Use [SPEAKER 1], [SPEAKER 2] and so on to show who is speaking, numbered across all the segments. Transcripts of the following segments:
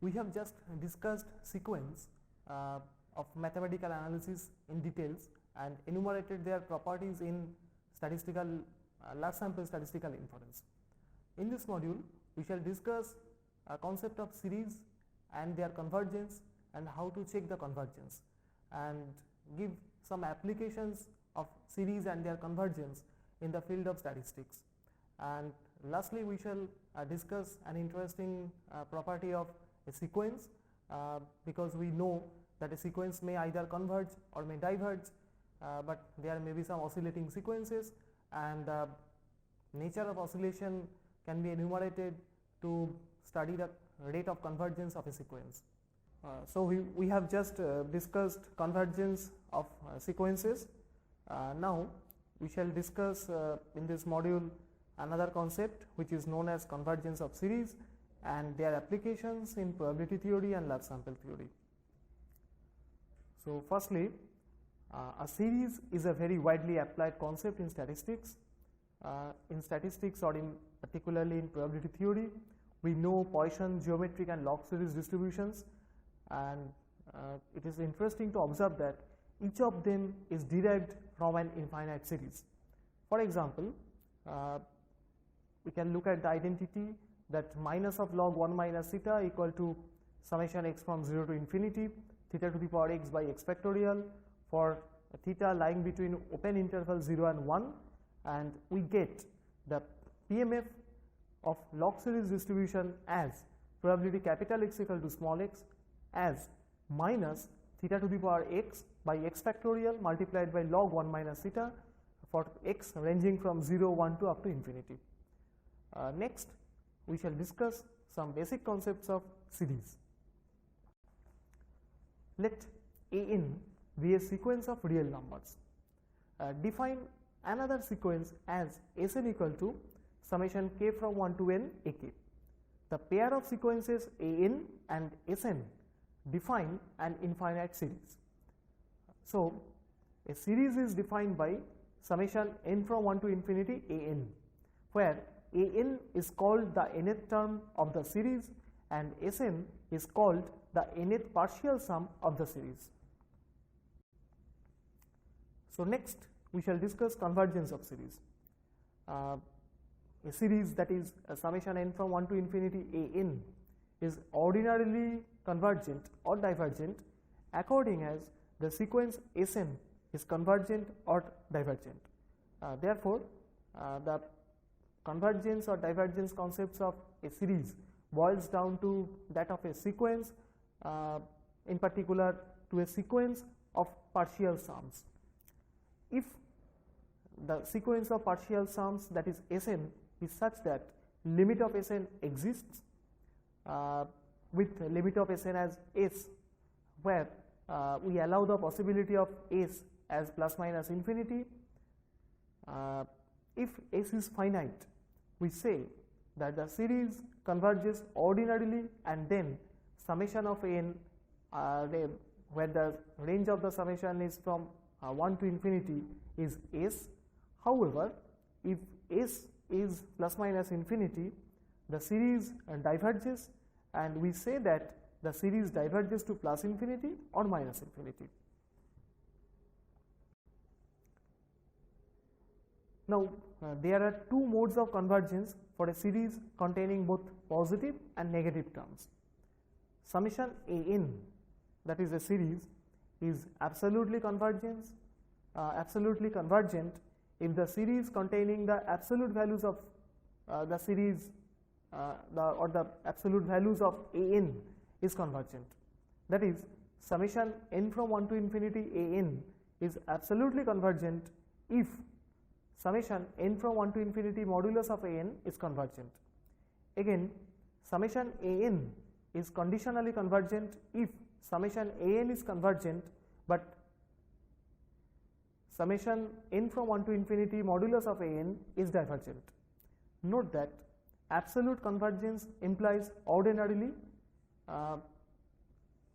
[SPEAKER 1] We have just discussed sequence of mathematical analysis in details and enumerated their properties in statistical large sample statistical inference. In this module, we shall discuss a concept of series and their convergence and how to check the convergence, and give some applications of series and their convergence in the field of statistics. And lastly, we shall discuss an interesting property of a sequence, because we know that a sequence may either converge or may diverge, but there may be some oscillating sequences, and the nature of oscillation can be enumerated to study the rate of convergence of a sequence. So we have just discussed convergence of sequences. Now we shall discuss in this module another concept which is known as convergence of series and their applications in probability theory and large sample theory. So firstly, a series is a very widely applied concept in statistics. In statistics, or in particularly in probability theory, we know Poisson geometric and log series distributions, and it is interesting to observe that each of them is derived from an infinite series. For example, we can look at the identity that minus of log 1 minus theta equal to summation x from 0 to infinity theta to the power x by x factorial for theta lying between open interval 0 and 1, and we get the PMF of log series distribution as probability capital X equal to small x as minus theta to the power x by x factorial multiplied by log 1 minus theta for x ranging from 0, 1 to up to infinity. Next, we shall discuss some basic concepts of series. Let An be a sequence of real numbers. Define another sequence as Sn equal to summation k from 1 to n ak. The pair of sequences An and Sn define an infinite series. So a series is defined by summation n from 1 to infinity An, where An is called the nth term of the series and Sn is called the nth partial sum of the series. So next, we shall discuss convergence of series. A series that is a summation n from 1 to infinity An is ordinarily convergent or divergent according as the sequence Sn is convergent or divergent. Therefore, the convergence or divergence concepts of a series boils down to that of a sequence, in particular to a sequence of partial sums. If the sequence of partial sums, that is Sn, is such that limit of Sn exists, with limit of Sn as S, where we allow the possibility of S as plus minus infinity. If S is finite, we say that the series converges ordinarily, and then summation of n, where the range of the summation is from 1 to infinity, is S. However, if S is plus minus infinity, the series diverges, and we say that the series diverges to plus infinity or minus infinity. Now, there are two modes of convergence for a series containing both positive and negative terms. Summation An, that is a series, is absolutely convergent if the series containing the absolute values of the series or the absolute values of An is convergent. That is, summation n from 1 to infinity An is absolutely convergent if summation n from 1 to infinity modulus of An is convergent. Again, summation An is conditionally convergent if summation An is convergent, but summation n from 1 to infinity modulus of An is divergent. Note that absolute convergence implies ordinarily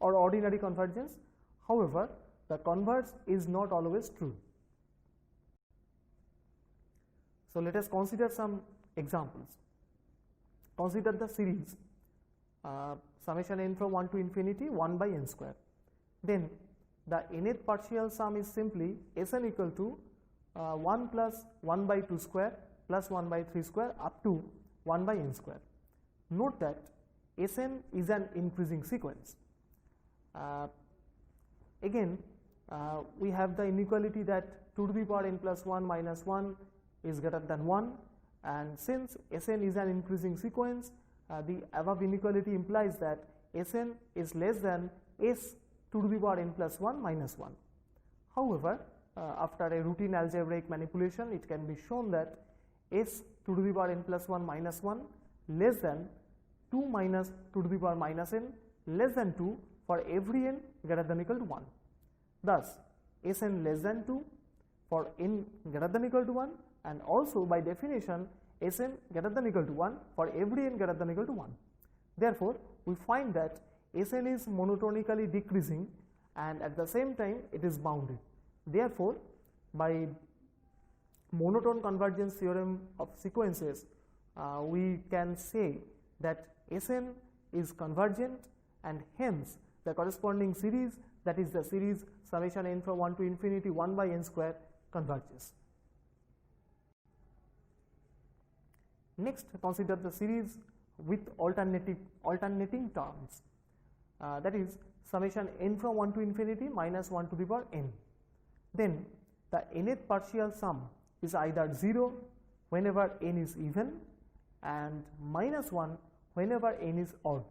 [SPEAKER 1] or ordinary convergence. However, the converse is not always true. So let us consider some examples. Consider the series summation n from 1 to infinity 1 by n square. Then the nth partial sum is simply Sn equal to 1 plus 1 by 2 square plus 1 by 3 square up to 1 by n square. Note that Sn is an increasing sequence. Again, we have the inequality that 2 to the power n plus 1 minus 1 is greater than 1, and since Sn is an increasing sequence, the above inequality implies that Sn is less than S 2 to the power n plus 1 minus 1. However, after a routine algebraic manipulation, it can be shown that S 2 to the power n plus 1 minus 1 less than 2 minus 2 to the power minus n less than 2 for every n greater than equal to 1. Thus, Sn less than 2 for n greater than equal to 1, and also by definition Sn greater than equal to 1 for every n greater than equal to 1. Therefore, we find that Sn is monotonically decreasing and at the same time it is bounded. Therefore, by monotone convergence theorem of sequences, we can say that Sn is convergent, and hence the corresponding series, that is the series summation n from 1 to infinity 1 by n square, converges. Next, consider the series with alternating terms, that is summation n from 1 to infinity minus 1 to the power n. Then the nth partial sum is either 0 whenever n is even and minus 1 whenever n is odd.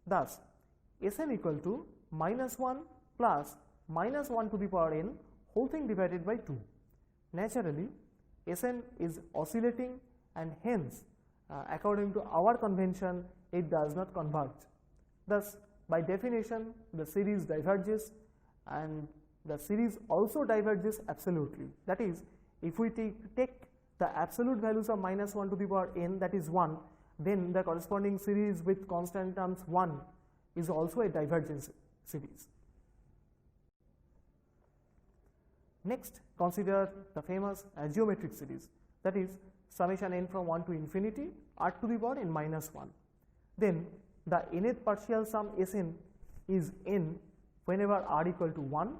[SPEAKER 1] Thus, Sn equal to minus 1 plus minus 1 to the power n whole thing divided by 2. Naturally, Sn is oscillating, and hence according to our convention it does not converge. Thus, by definition the series diverges, and the series also diverges absolutely. That is, if we take the absolute values of minus 1 to the power n, that is 1, then the corresponding series with constant terms 1 is also a divergence series. Next, consider the famous geometric series, that is summation n from 1 to infinity r to the power n minus 1. Then the nth partial sum Sn is n whenever r equal to 1,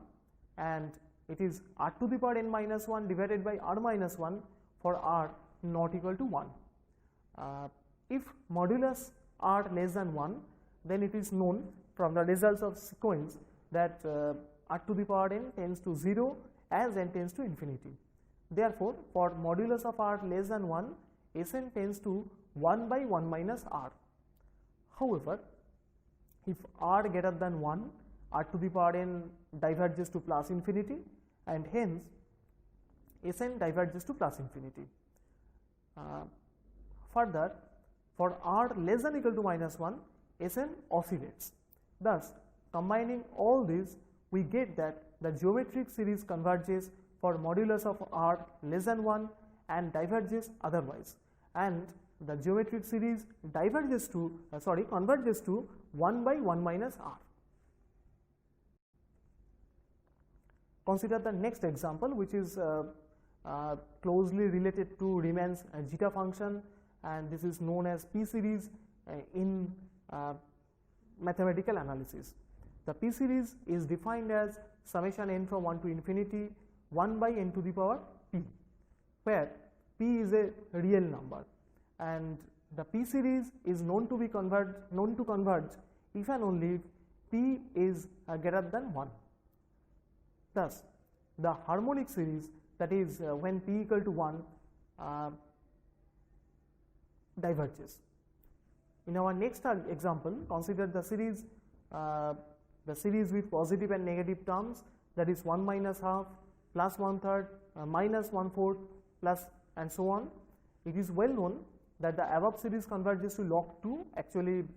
[SPEAKER 1] and it is r to the power n minus 1 divided by r minus 1 for r not equal to 1. If modulus r less than 1, then it is known from the results of sequence that r to the power n tends to 0 as n tends to infinity. Therefore, for modulus of r less than 1, Sn tends to 1 by 1 minus r. However, if r greater than 1, r to the power n diverges to plus infinity, and hence Sn diverges to plus infinity. Further, for r less than equal to minus 1, Sn oscillates. Thus, combining all these, we get that the geometric series converges for modulus of r less than 1 and diverges otherwise, and the geometric series converges to 1 by 1 minus r. Consider the next example, which is closely related to Riemann's zeta function, and this is known as P series in mathematical analysis. The P series is defined as summation n from 1 to infinity 1 by n to the power p, where p is a real number, and the P series is known to converge if and only if p is greater than 1. Thus, the harmonic series, that is when p equal to 1, diverges. In our next example, consider the series with positive and negative terms, that is 1 minus half, plus 1/3, minus 1/4, plus and so on. It is well known that the above series converges to log 2. Actually,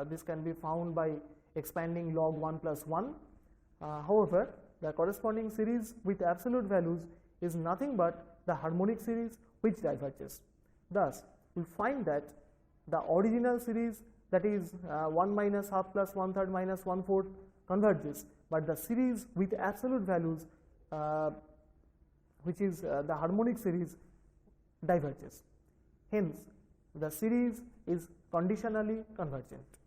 [SPEAKER 1] this can be found by expanding log 1 plus 1. However, the corresponding series with absolute values is nothing but the harmonic series which diverges. Thus, we find that the original series, that is 1 minus half plus 1/3 minus 1/4, converges, but the series with absolute values, which is the harmonic series, diverges. Hence, the series is conditionally convergent.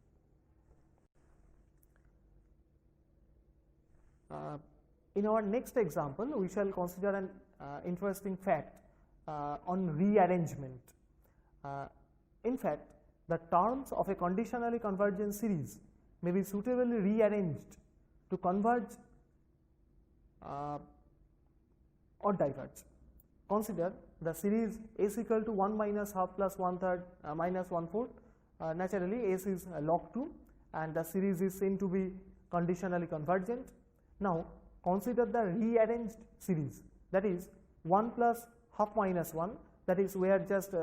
[SPEAKER 1] in our next example, we shall consider an interesting fact on rearrangement. In fact, the terms of a conditionally convergent series may be suitably rearranged to converge or diverge. Consider the series S equal to 1 minus half plus 1/3 minus 1/4. Naturally, S is log 2 and the series is seen to be conditionally convergent. Now, consider the rearranged series, that is 1 plus half minus 1, that is we are just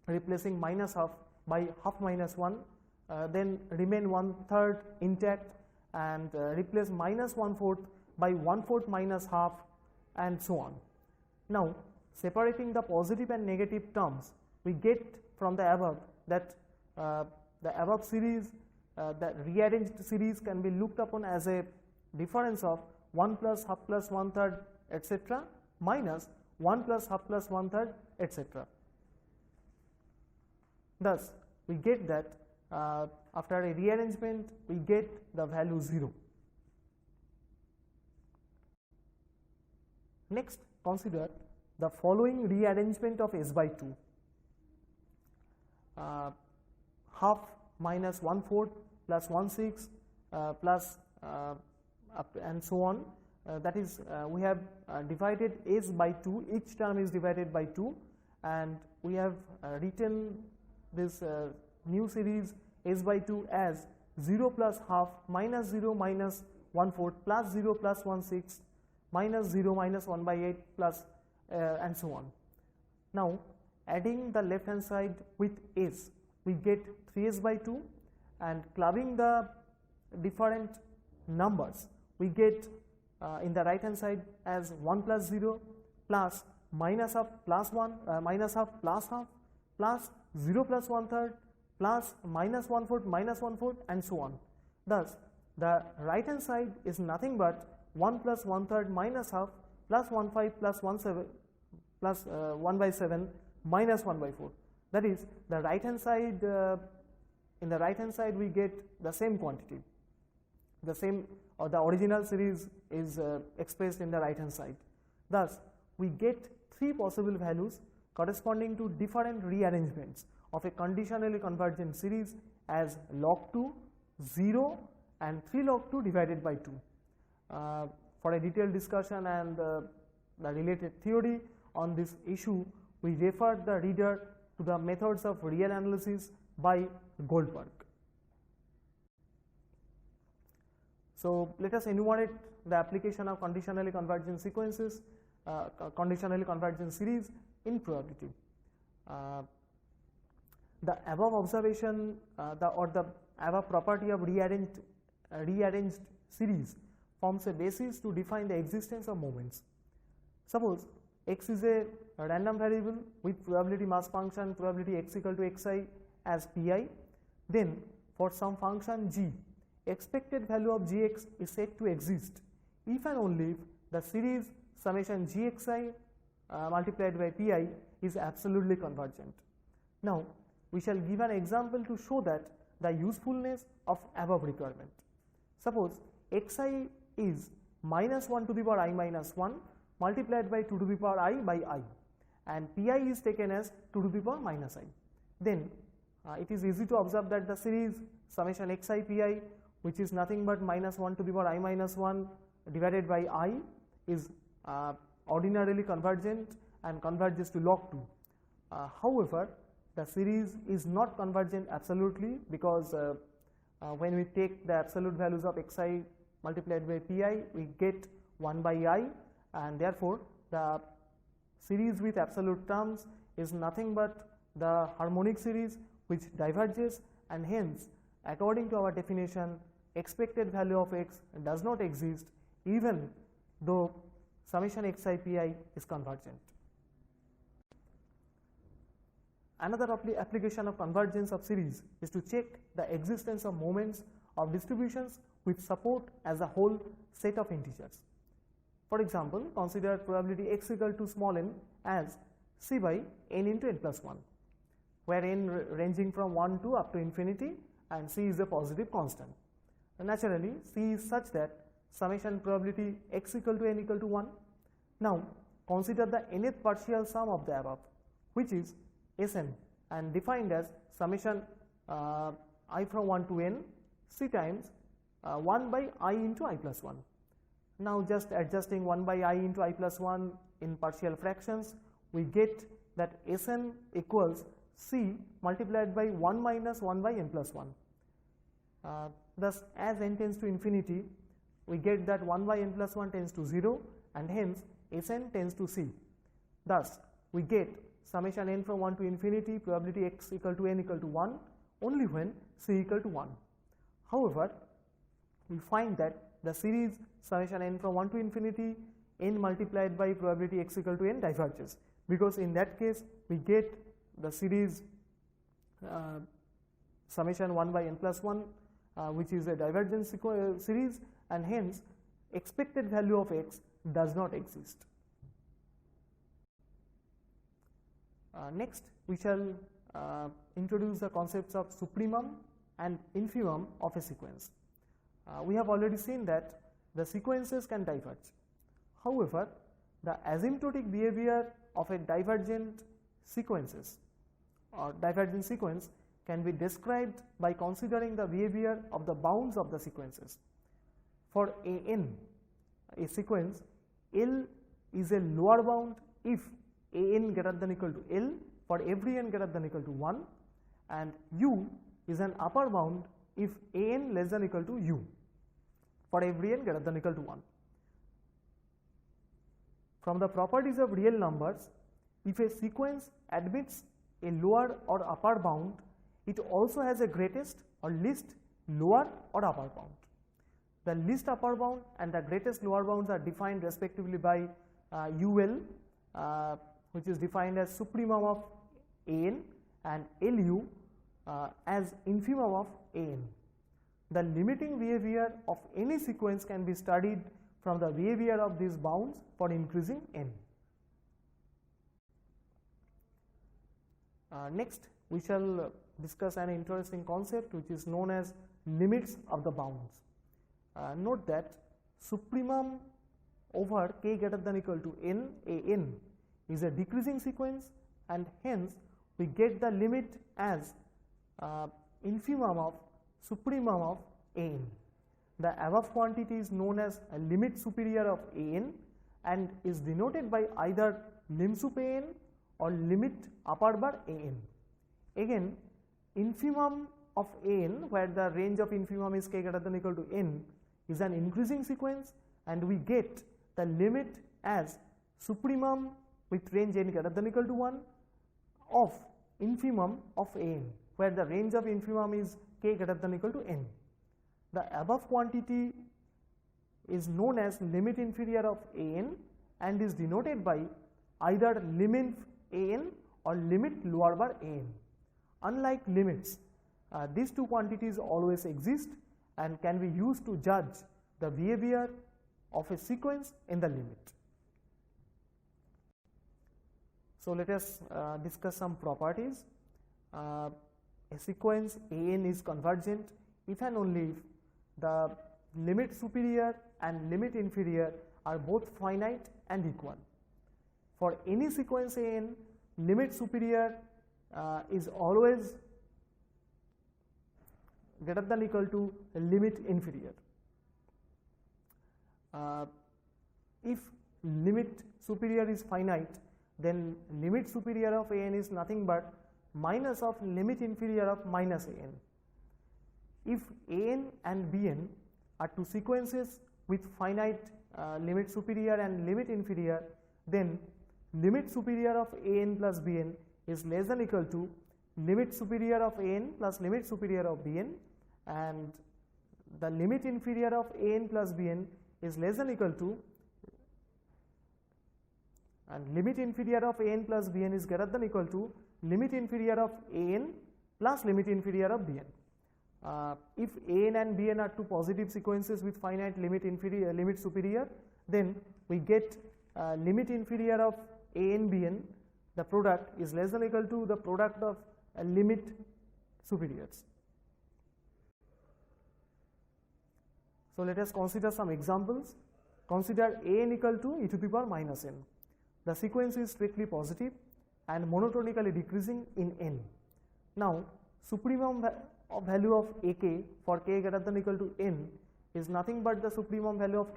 [SPEAKER 1] replacing minus half by half minus 1, then remain 1/3 intact and replace minus 1/4 by 1/4 minus half and so on. Now, separating the positive and negative terms, we get from the above that the above series, the rearranged series can be looked upon as a difference of 1 plus half plus 1/3 etc. minus 1 plus half plus 1/3 etc. Thus, we get that after a rearrangement, we get the value 0. Next, consider the following rearrangement of S by 2. Half minus 1/4 plus 1/6 plus and so on. That is, we have divided S by 2, each term is divided by 2, and we have written this new series S by 2 as 0 plus half minus 0 minus 1/4 plus 0 plus 1/6 minus 0 minus 1 by 8 plus and so on. Now, adding the left hand side with S, we get 3S by 2, and clubbing the different numbers, we get in the right hand side as 1 plus 0 plus minus half plus 1 minus half plus half plus 0 plus 1/3 plus minus 1/4 minus 1/4 and so on. Thus, the right hand side is nothing but 1 plus 1/3 minus half plus 1/5 plus 1/7 plus 1 by 7 minus 1 by 4. That is, the right hand side, in the right hand side we get the same quantity, the same, or the original series is expressed in the right hand side. Thus, we get 3 possible values corresponding to different rearrangements of a conditionally convergent series as log 2, 0 and 3 log 2 divided by 2. For a detailed discussion and the related theory on this issue, we refer the reader to the methods of real analysis by Goldberg. So, let us enumerate the application of conditionally convergent sequences, conditionally convergent series in probability. The above observation or the above property of rearranged series forms a basis to define the existence of moments. Suppose x is a random variable with probability mass function probability x equal to xi as pi, then for some function g, expected value of gx is said to exist if and only if the series summation gxi multiplied by pi is absolutely convergent. Now, we shall give an example to show that the usefulness of above requirement. Suppose xi is minus 1 to the power I minus 1 multiplied by 2 to the power I by I, and pi is taken as 2 to the power minus I. Then it is easy to observe that the series summation xi pi, which is nothing but minus 1 to the power I minus 1 divided by I, is ordinarily convergent and converges to log 2. However, the series is not convergent absolutely, because when we take the absolute values of xi multiplied by pi, we get 1 by I, and therefore the series with absolute terms is nothing but the harmonic series which diverges, and hence according to our definition, expected value of x does not exist even though summation xi pi is convergent. Another application of convergence of series is to check the existence of moments of distributions which support as a whole set of integers. For example, consider probability x equal to small n as c by n into n plus 1, where n ranging from 1 to up to infinity and c is a positive constant. Naturally, c is such that summation probability x equal to n equal to 1. Now consider the nth partial sum of the above, which is Sn, and defined as summation I from 1 to n c times 1 by I into I plus 1. Now just adjusting 1 by I into I plus 1 in partial fractions, we get that Sn equals c multiplied by 1 minus 1 by n plus 1. Thus as n tends to infinity, we get that 1 by n plus 1 tends to 0, and hence Sn tends to c. Thus we get summation n from 1 to infinity probability x equal to n equal to 1 only when c equal to 1. However, we find that the series summation n from 1 to infinity n multiplied by probability x equal to n diverges, because in that case we get the series summation 1 by n plus 1 which is a divergent series, and hence expected value of x does not exist. Next we shall introduce the concepts of supremum and infimum of a sequence. We have already seen that the sequences can diverge. However, the asymptotic behavior of a divergent sequences or divergent sequence can be described by considering the behavior of the bounds of the sequences. For an, a sequence, L is a lower bound if an greater than equal to L for every n greater than equal to 1, and U is an upper bound if an less than equal to U for every n greater than equal to 1. From the properties of real numbers, if a sequence admits a lower or upper bound, it also has a greatest or least lower or upper bound. The least upper bound and the greatest lower bounds are defined respectively by UL, which is defined as supremum of an, and LU as infimum of an. The limiting behavior of any sequence can be studied from the behavior of these bounds for increasing n. Next we shall discuss an interesting concept which is known as limits of the bounds. Note that supremum over k greater than equal to n, an is a decreasing sequence, and hence we get the limit as infimum of supremum of an. The above quantity is known as a limit superior of an and is denoted by either lim sup an or limit upper bar an. Again, infimum of an, where the range of infimum is k greater than equal to n, is an increasing sequence, and we get the limit as supremum with range n greater than equal to 1 of infimum of an, where the range of infimum is k greater than equal to n. The above quantity is known as limit inferior of an and is denoted by either lim an or limit lower bar an. Unlike limits, these two quantities always exist and can be used to judge the behavior of a sequence in the limit. So let us discuss some properties. A sequence an is convergent if and only if the limit superior and limit inferior are both finite and equal. For any sequence an, limit superior is always greater than equal to limit inferior. If limit superior is finite, then limit superior of an is nothing but minus of limit inferior of minus an. If an and bn are two sequences with finite limit superior and limit inferior, then limit superior of an plus bn is less than equal to limit superior of an plus limit superior of bn, and the limit inferior of an plus bn is less than equal to, and limit inferior of an plus bn is greater than equal to limit inferior of an plus limit inferior of bn. If an and bn are two positive sequences with finite limit inferior limit superior, then we get limit inferior of an bn, the product is less than equal to the product of limit superiors. So let us consider some examples. Consider an equal to e to the power minus n. The sequence is strictly positive and monotonically decreasing in n. Now supremum value of ak for k greater than equal to n is nothing but the supremum value of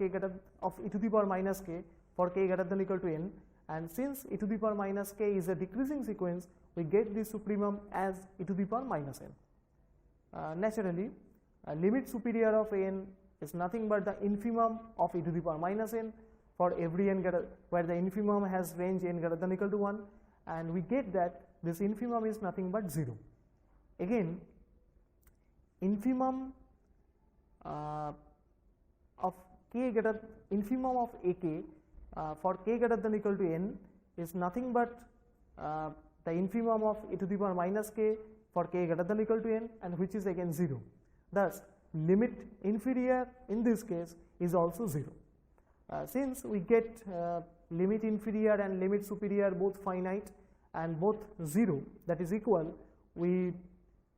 [SPEAKER 1] e to the power minus k for k greater than equal to n, and since e to the power minus k is a decreasing sequence, we get this supremum as e to the power minus n. Naturally, limit superior of n is nothing but the infimum of e to the power minus n for every n where the infimum has range n greater than equal to 1, and we get that this infimum is nothing but 0. Again, infimum of ak for k greater than equal to n is nothing but the infimum of e to the power minus k for k greater than equal to n, and which is again 0. Thus, limit inferior in this case is also 0. Since we get limit inferior and limit superior both finite and both 0, that is equal, we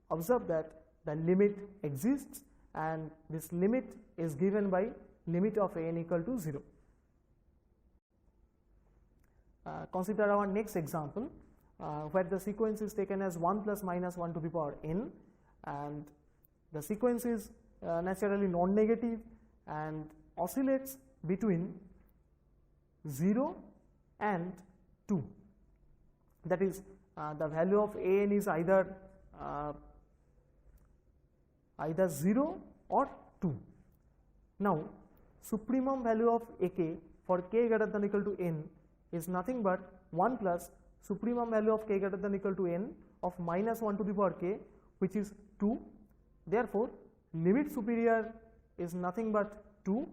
[SPEAKER 1] observe that the limit exists, and this limit is given by limit of n equal to 0. Consider our next example where the sequence is taken as 1 plus minus 1 to the power n, and the sequence is naturally non-negative and oscillates between 0 and 2. That is, the value of an is either 0 or 2. Now, supremum value of ak for k greater than equal to n is nothing but 1 plus supremum value of k greater than equal to n of minus 1 to the power k, which is 2. Therefore, limit superior is nothing but 2,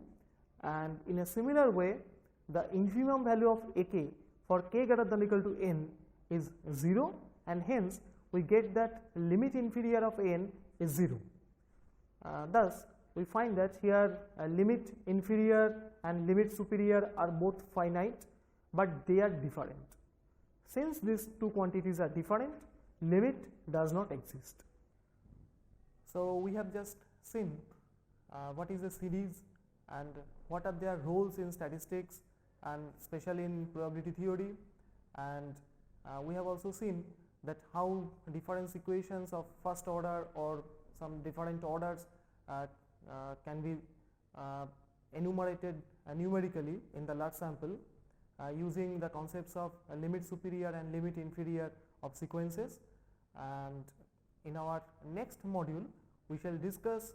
[SPEAKER 1] and in a similar way, the infimum value of ak for k greater than equal to n is 0, and hence we get that limit inferior of n is 0. Thus, we find that here limit inferior and limit superior are both finite, but they are different. Since these two quantities are different, limit does not exist. So we have just seen what is a series and what are their roles in statistics and especially in probability theory, and we have also seen that how different equations of first order or some different orders can be enumerated numerically in the large sample using the concepts of limit superior and limit inferior of sequences. And in our next module, we shall discuss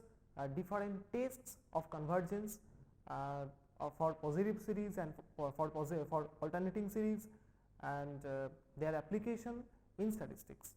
[SPEAKER 1] different tests of convergence for positive series and for alternating series and their application in statistics.